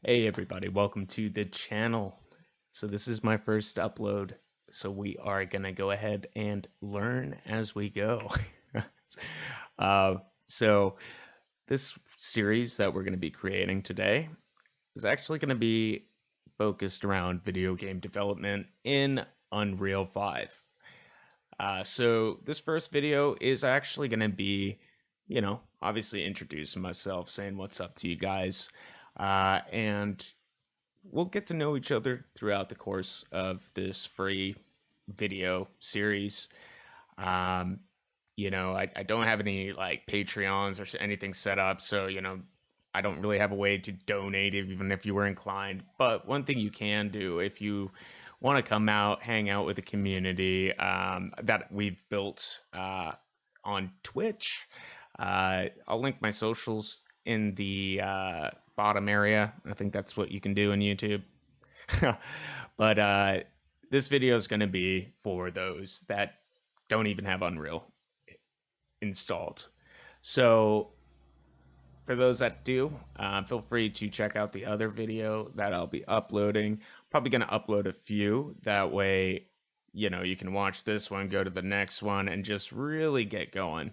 Hey everybody, welcome to the channel. So this is my first upload, so we are gonna go ahead and learn as we go. uh, so this series that we're gonna be creating today is actually gonna be focused around video game development in Unreal 5. So this first video is actually gonna be, obviously introducing myself, saying what's up to you guys. And we'll get to know each other throughout the course of this free video series. Um, I don't have any like Patreons or anything set up, so I don't really have a way to donate, even if you were inclined. But one thing you can do if you want to come out, hang out with the community that we've built on Twitch. I'll link my socials in the bottom area. I think that's what you can do in YouTube. But this video is going to be for those that don't even have Unreal installed. So for those that do, feel free to check out the other video that I'll be uploading. Probably going to upload a few. That way, you can watch this one, go to the next one, and just really get going.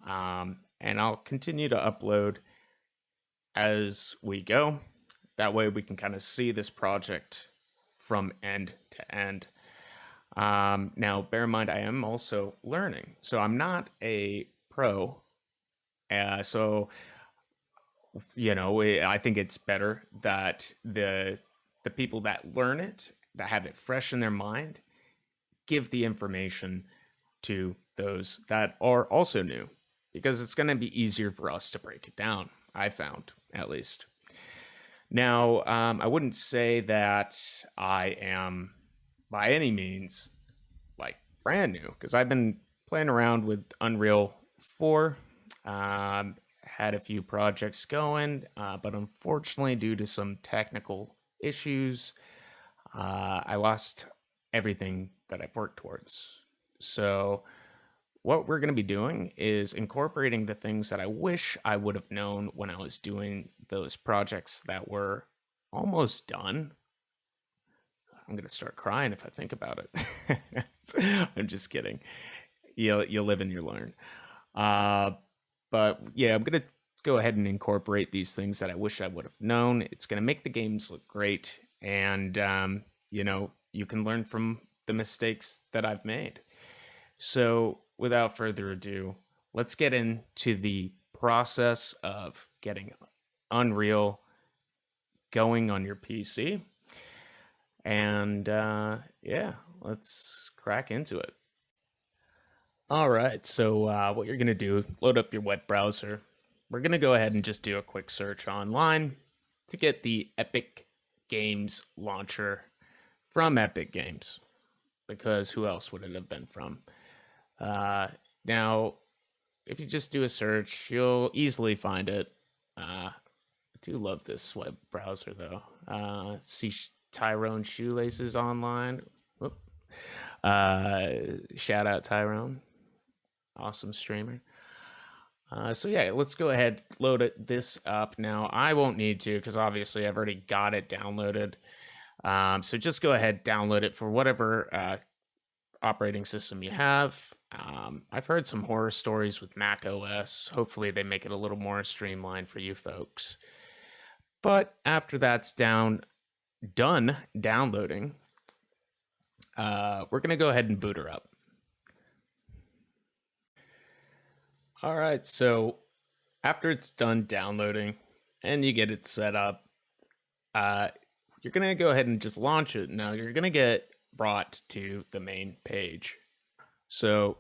And I'll continue to upload as we go. That way we can kind of see this project from end to end. Now, bear in mind, I am also learning. So I'm not a pro. I think it's better that the people that learn it, that have it fresh in their mind, give the information to those that are also new, because it's going to be easier for us to break it down, I found, at least. Now, I wouldn't say that I am by any means like brand new, because I've been playing around with Unreal 4, had a few projects going, but unfortunately, due to some technical issues, I lost everything that I've worked towards. So what we're going to be doing is incorporating the things that I wish I would have known when I was doing those projects that were almost done. I'm going to start crying if I think about it. I'm just kidding. You'll live and you learn. But yeah, I'm going to go ahead and incorporate these things that I wish I would have known. It's going to make the games look great. And, you can learn from the mistakes that I've made. So without further ado, let's get into the process of getting Unreal going on your PC. And yeah, let's crack into it. All right, so what you're going to do, load up your web browser. We're going to go ahead and just do a quick search online to get the Epic Games launcher from Epic Games, because who else would it have been from? Now, if you just do a search, you'll easily find it. I do love this web browser, though. See Tyrone Shoelaces online. Shout out Tyrone. Awesome streamer. So yeah, let's go ahead, load this up. Now, I won't need to, because obviously I've already got it downloaded. So just go ahead, download it for whatever operating system you have. I've heard some horror stories with Mac OS. Hopefully they make it a little more streamlined for you folks. But after that's done downloading, we're going to go ahead and boot her up. All right, so after it's done downloading and you get it set up, you're going to go ahead and just launch it. Now, you're going to get brought to the main page. So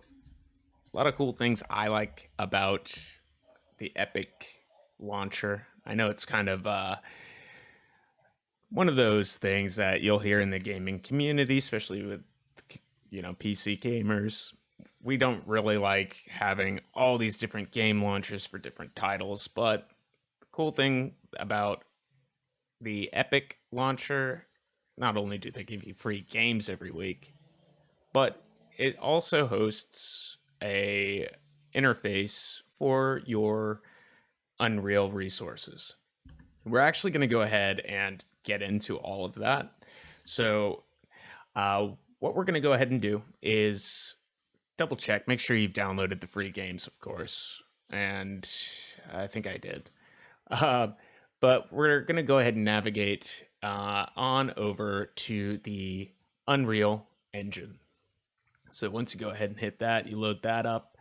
a lot of cool things I like about the Epic launcher. I know it's kind of one of those things that you'll hear in the gaming community, especially with PC gamers. We don't really like having all these different game launchers for different titles, but the cool thing about the Epic launcher, not only do they give you free games every week, but it also hosts a interface for your Unreal resources. we're actually going to go ahead and get into all of that. So, uh, what we're going to go ahead and do is double check, make sure you've downloaded the free games, of course. And I think I did. Uh, but we're going to go ahead and navigate on over to the Unreal Engine. So once you go ahead and hit that, you load that up.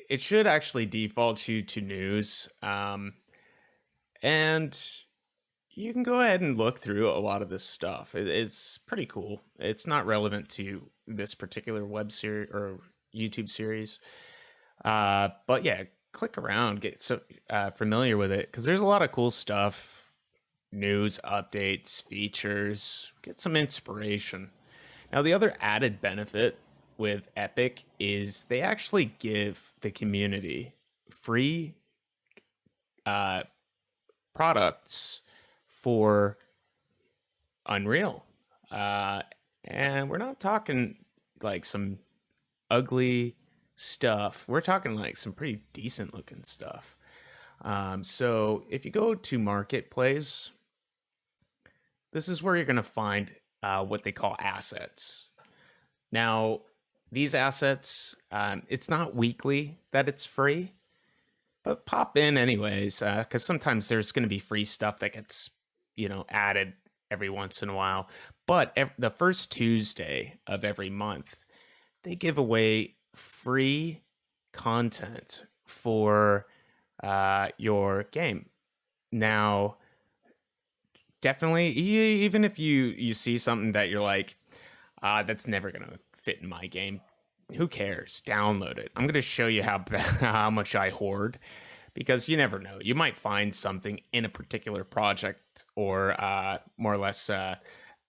It should actually default you to news. And you can go ahead and look through a lot of this stuff. It's pretty cool. It's not relevant to this particular web series or YouTube series. But yeah, click around, get so familiar with it, because there's a lot of cool stuff, news, updates, features, get some inspiration. Now, the other added benefit with Epic is they actually give the community free uh, products for Unreal. And we're not talking like some ugly stuff. We're talking like some pretty decent looking stuff. So if you go to Marketplace, this is where you're going to find what they call assets. Now, these assets, it's not weekly that it's free, but pop in anyways, because sometimes there's going to be free stuff that gets, added every once in a while. But the first Tuesday of every month, they give away free content for your game. Now, definitely, even if you see something that you're like, that's never gonna fit in my game, who cares? Download it. I'm gonna show you how much I hoard, because you never know. You might find something in a particular project or more or less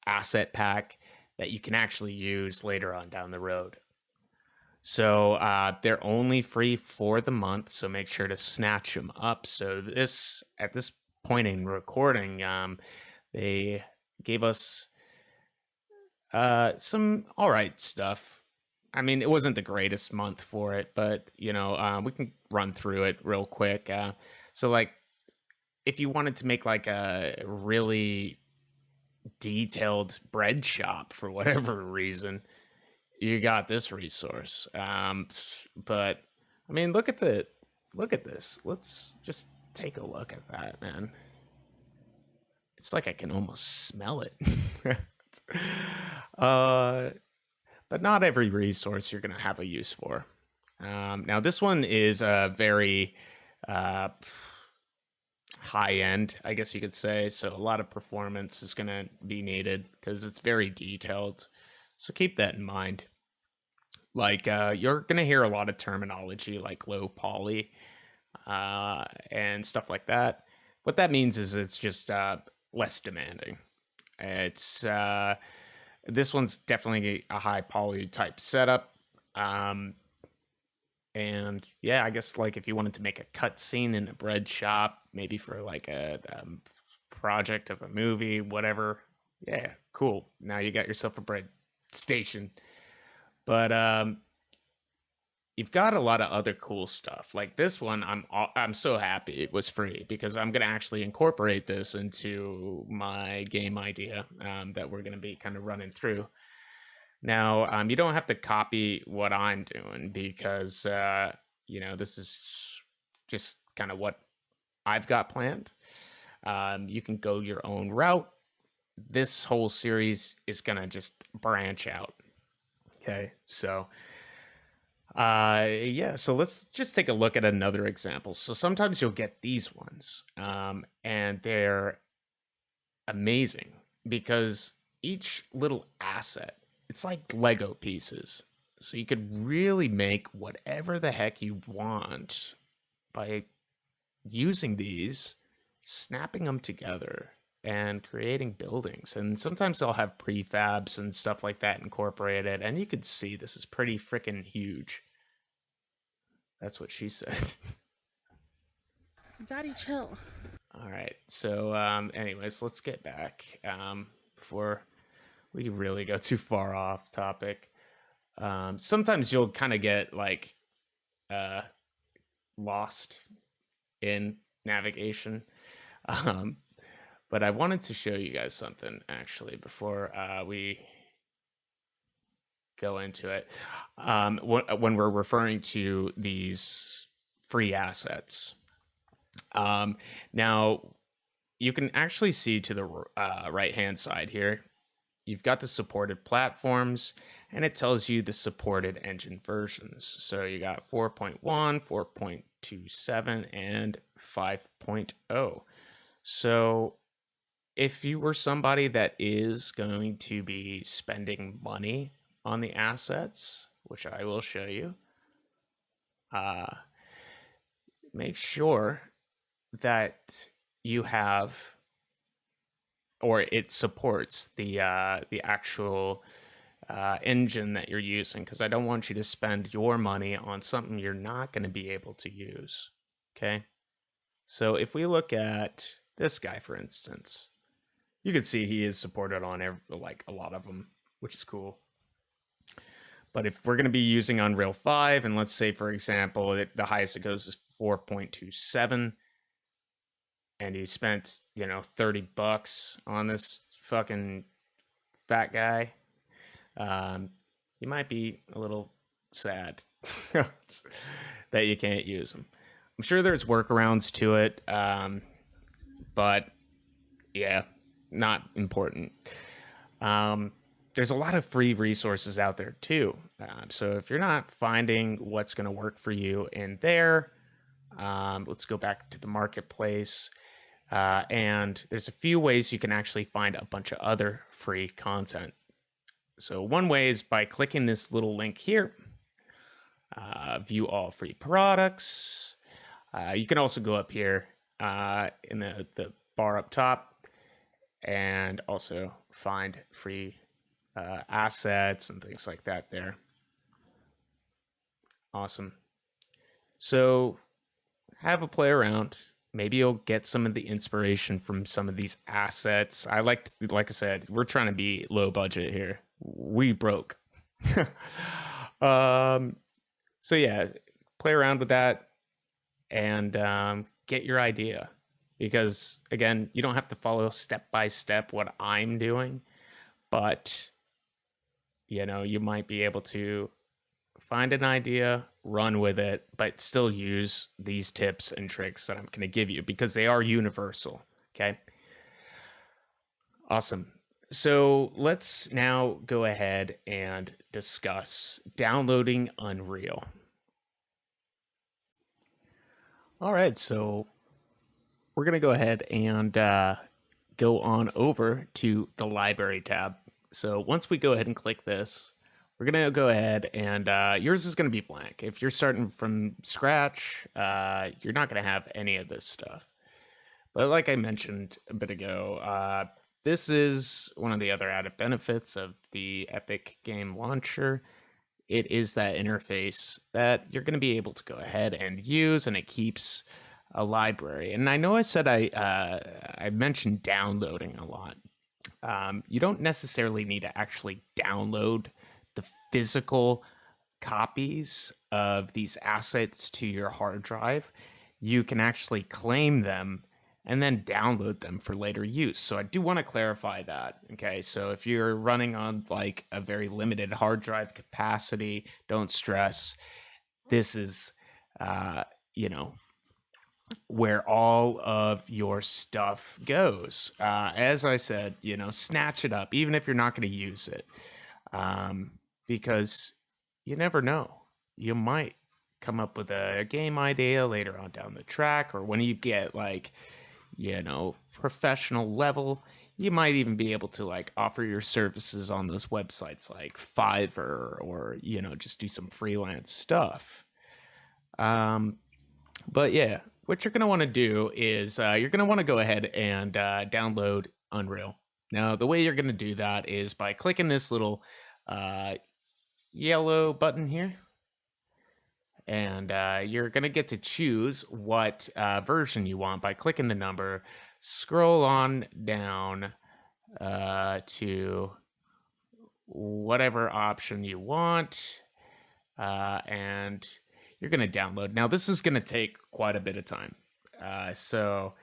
asset pack that you can actually use later on down the road. So they're only free for the month, so make sure to snatch them up. So at this point in recording, they gave us some all right stuff. I mean, it wasn't the greatest month for it, but we can run through it real quick. So like, if you wanted to make like a really detailed bread shop for whatever reason, you got this resource. But I mean, look at this. Let's just take a look at that, man. It's like I can almost smell it. But not every resource you're gonna have a use for. Now this one is a very high end, I guess you could say. So a lot of performance is gonna be needed because it's very detailed. So keep that in mind. Like you're gonna hear a lot of terminology like low poly and stuff like that. What that means is it's just less demanding. It's this one's definitely a high poly type setup. And yeah, I guess like if you wanted to make a cutscene in a bread shop, maybe for like a project of a movie, whatever. Yeah, cool. Now you got yourself a bread station. But you've got a lot of other cool stuff. Like this one, I'm so happy it was free, because I'm gonna actually incorporate this into my game idea that we're gonna be kind of running through. Now, you don't have to copy what I'm doing, because this is just kind of what I've got planned. You can go your own route. This whole series is gonna just branch out. Okay, so yeah, so let's just take a look at another example. So sometimes you'll get these ones, and they're amazing because each little asset, it's like Lego pieces. So you could really make whatever the heck you want by using these, snapping them together, and creating buildings. And sometimes they'll have prefabs and stuff like that incorporated, and you could see this is pretty freaking huge. That's what she said. Daddy, chill. All right, so anyways, let's get back before we really go too far off topic. Sometimes you'll kind of get like lost in navigation. Um, but I wanted to show you guys something actually before we go into it. When we're referring to these free assets. Now, you can actually see to the right-hand side here, you've got the supported platforms, and it tells you the supported engine versions. So you got 4.1, 4.27, and 5.0. So if you were somebody that is going to be spending money on the assets, which I will show you, make sure that you have, or it supports the actual engine that you're using, because I don't want you to spend your money on something you're not going to be able to use. Okay, so if we look at this guy, for instance, you can see he is supported on like a lot of them, which is cool. But if we're going to be using Unreal 5, and let's say, for example, the highest it goes is 4.27, and he spent, $30 on this fucking fat guy, you might be a little sad that you can't use them. I'm sure there's workarounds to it, but yeah, not important. There's a lot of free resources out there too. So if you're not finding what's going to work for you in there, let's go back to the marketplace. And there's a few ways you can actually find a bunch of other free content. So one way is by clicking this little link here, view all free products. You can also go up here in the bar up top and also find free assets and things like that there. Awesome. So have a play around. Maybe you'll get some of the inspiration from some of these assets. Like I said, we're trying to be low budget here. We broke. So yeah, play around with that and get your idea. Because again, you don't have to follow step by step what I'm doing, but you might be able to find an idea, run with it, but still use these tips and tricks that I'm going to give you because they are universal. Okay. Awesome. So let's now go ahead and discuss downloading Unreal. All right. So we're going to go ahead and go on over to the library tab. So once we go ahead and click this, we're going to go ahead and yours is going to be blank. If you're starting from scratch, you're not going to have any of this stuff. But like I mentioned a bit ago, this is one of the other added benefits of the Epic Game Launcher. It is that interface that you're going to be able to go ahead and use, and it keeps a library. And I know I said I mentioned downloading a lot. You don't necessarily need to actually download the physical copies of these assets to your hard drive. You can actually claim them and then download them for later use. So I do want to clarify that. Okay, so if you're running on like a very limited hard drive capacity, don't stress. This is, where all of your stuff goes. As I said, snatch it up, even if you're not going to use it. Because you never know. You might come up with a game idea later on down the track, or when you get like, professional level, you might even be able to like offer your services on those websites like Fiverr, or, just do some freelance stuff. But yeah, what you're going to want to do is you're going to want to go ahead and download Unreal. Now, the way you're going to do that is by clicking this little yellow button here, and you're going to get to choose what version you want by clicking the number. Scroll on down to whatever option you want, and you're going to download. Now, this is going to take quite a bit of time. So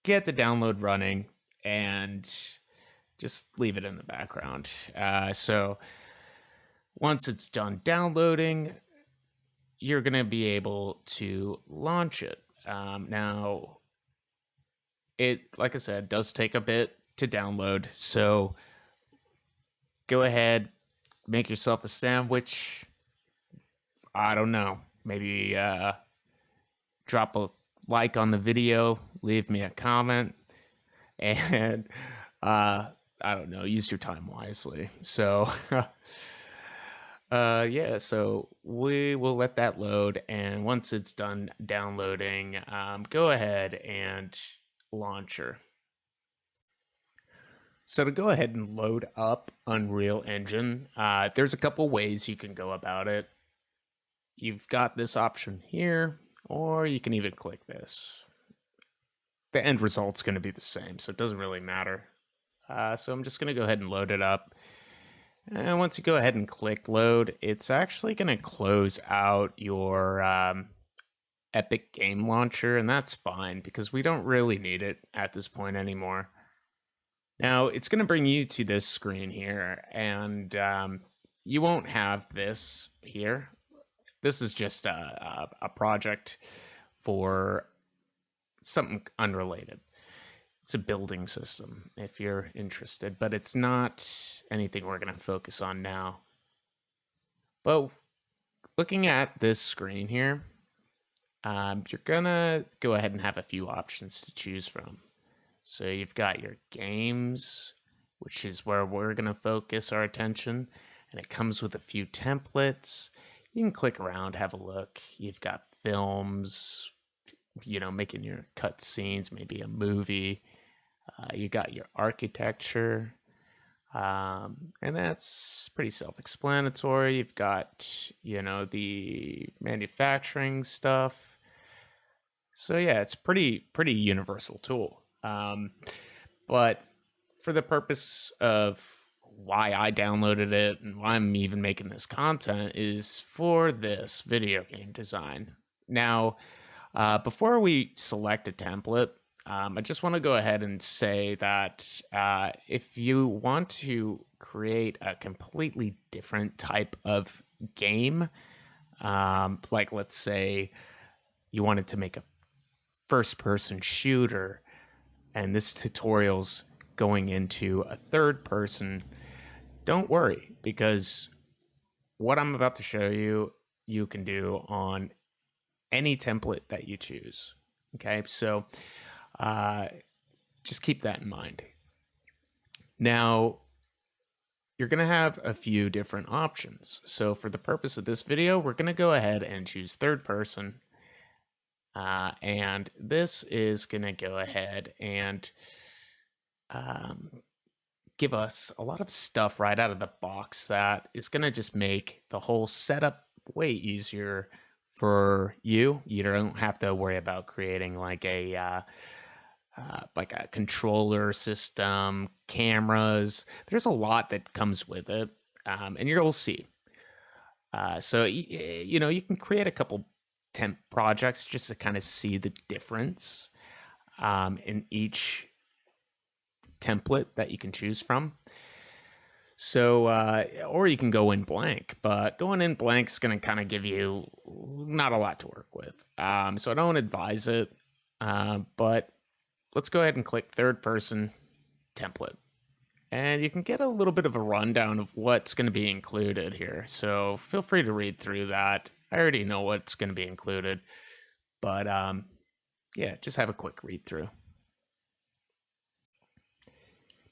get the download running and just leave it in the background. So once it's done downloading, you're going to be able to launch it. Now, it, like I said, does take a bit to download. So go ahead, make yourself a sandwich. I don't know. Maybe drop a like on the video, leave me a comment, and I don't know, use your time wisely. So yeah, so we will let that load, and once it's done downloading, go ahead and launch her. So to go ahead and load up Unreal Engine, there's a couple ways you can go about it. You've got this option here, or you can even click this. The end result's going to be the same, so it doesn't really matter. So I'm just going to go ahead and load it up. And once you go ahead and click load, it's actually going to close out your Epic Game Launcher, and that's fine because we don't really need it at this point anymore. Now, it's going to bring you to this screen here, and you won't have this here. This is just a project for something unrelated. It's a building system if you're interested, but it's not anything we're going to focus on now. But looking at this screen here, you're going to go ahead and have a few options to choose from. So you've got your games, which is where we're going to focus our attention, and it comes with a few templates. You can click around, have a look. You've got films, you know, making your cut scenes, maybe a movie. You got your architecture, and that's pretty self-explanatory. You've got, you know, the manufacturing stuff. So yeah, it's pretty universal tool. But for the purpose of why I downloaded it and why I'm even making this content is for this video game design. Now, before we select a template, I just want to go ahead and say that if you want to create a completely different type of game, like let's say you wanted to make a first-person shooter, and this tutorial's going into a third person, don't worry, because what I'm about to show you, you can do on any template that you choose. Okay, so just keep that in mind. Now, you're going to have a few different options. So for the purpose of this video, we're going to go ahead and choose third person. And this is going to go ahead and give us a lot of stuff right out of the box that is going to just make the whole setup way easier for you. You don't have to worry about creating like a controller system, cameras. There's a lot that comes with it, and you'll see. So you know, you can create a couple temp projects just to kind of see the difference in each template that you can choose from. So, or you can go in blank, but going in blank is going to kind of give you not a lot to work with. So I don't advise it, but let's go ahead and click third person template. And you can get a little bit of a rundown of what's going to be included here. So feel free to read through that. I already know what's going to be included, but yeah, just have a quick read through.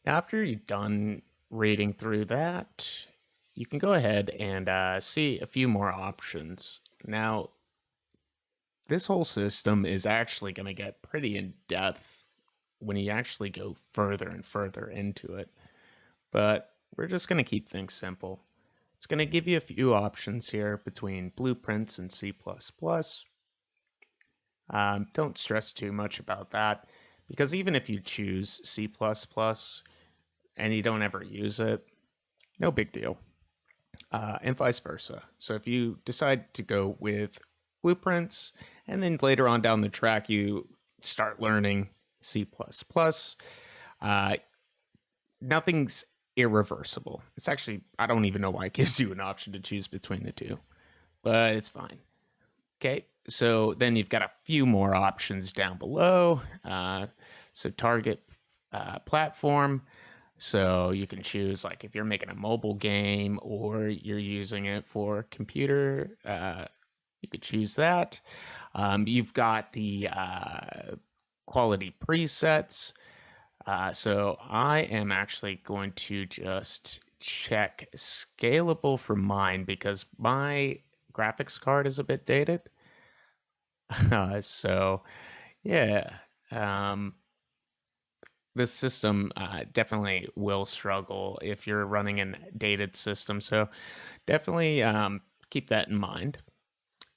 Now, after you've done reading through that, you can go ahead and see a few more options. Now, this whole system is actually going to get pretty in depth when you actually go further and further into it, but we're just going to keep things simple. It's going to give you a few options here between blueprints and C++. Don't stress too much about that, because even if you choose C++ and you don't ever use it, no big deal. And vice versa. So if you decide to go with blueprints and then later on down the track you start learning C++. Uh, Nothing's irreversible. It's actually, I don't even know why it gives you an option to choose between the two, but it's fine. Okay, so then you've got a few more options down below. So target platform. So you can choose, like, if you're making a mobile game or you're using it for computer, you could choose that. You've got the quality presets. So I am actually going to just check scalable for mine because my graphics card is a bit dated. So yeah, this system definitely will struggle if you're running a dated system. So definitely keep that in mind.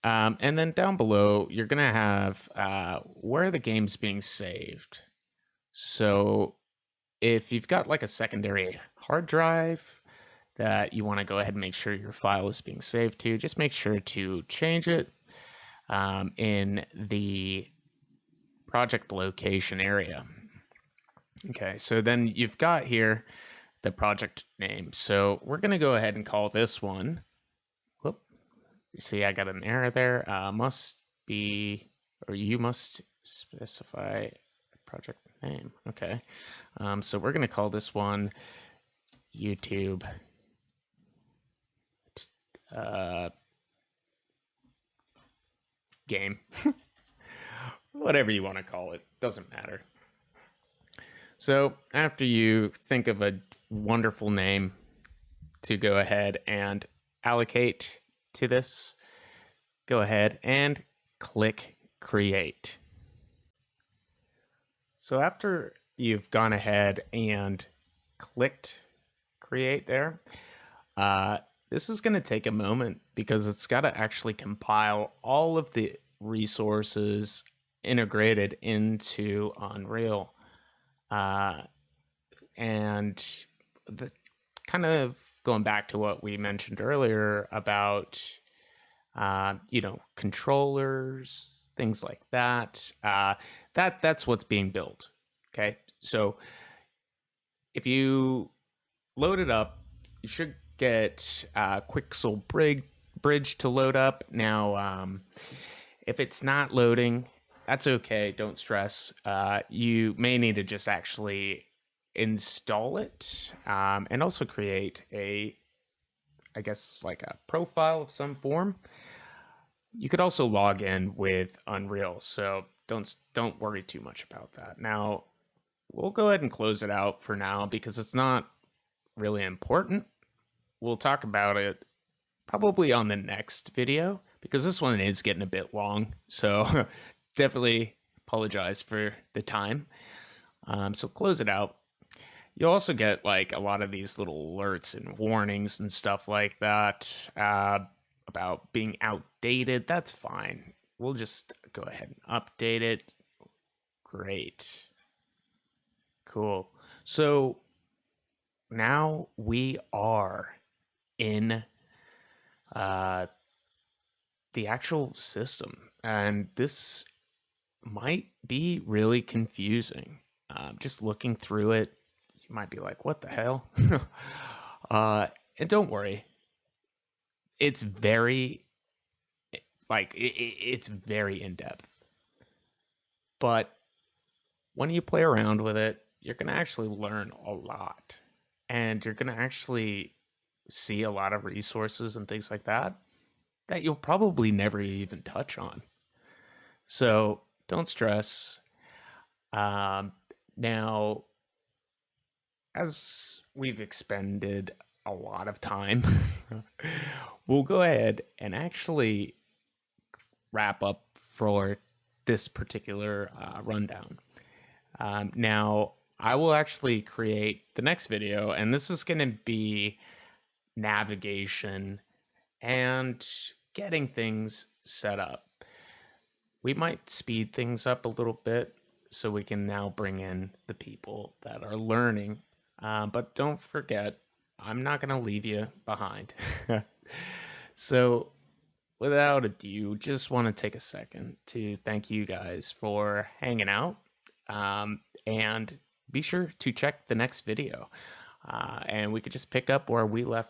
And then down below, you're going to have where the game's being saved. So if you've got like a secondary hard drive that you want to go ahead and make sure your file is being saved to, just make sure to change it in the project location area. Okay, so then you've got here the project name. So we're going to go ahead and call this one. Whoop. You see, I got an error there. Must be, or you must specify project name. Okay. So we're going to call this one YouTube game. Whatever you want to call it, doesn't matter. So after you think of a wonderful name to go ahead and allocate to this, go ahead and click create. So after you've gone ahead and clicked create there, this is going to take a moment because it's got to actually compile all of the resources integrated into Unreal. And the kind of going back to what we mentioned earlier about, controllers, things like that. That's what's being built. Okay, so if you load it up, you should get Quixel Bridge to load up. Now, if it's not loading, that's okay. Don't stress. You may need to just actually install it and also create I guess like a profile of some form. You could also log in with Unreal, so don't worry too much about that. Now, we'll go ahead and close it out for now because it's not really important. We'll talk about it probably on the next video because this one is getting a bit long. So definitely apologize for the time. So close it out. You'll also get like a lot of these little alerts and warnings and stuff like that about being outdated. That's fine. We'll just go ahead and update it. Great. Cool. So now we are in the actual system, and this might be really confusing. Just looking through it, you might be like, what the hell? And don't worry. It's very, it's very in-depth. But when you play around with it, you're going to actually learn a lot. And you're going to actually see a lot of resources and things like that you'll probably never even touch on. So don't stress. Now, as we've expended a lot of time, we'll go ahead and actually wrap up for this particular rundown. Now, I will actually create the next video, and this is going to be navigation and getting things set up. We might speed things up a little bit so we can now bring in the people that are learning. But don't forget, I'm not going to leave you behind. So without ado, just want to take a second to thank you guys for hanging out. And be sure to check the next video. And we could just pick up where we left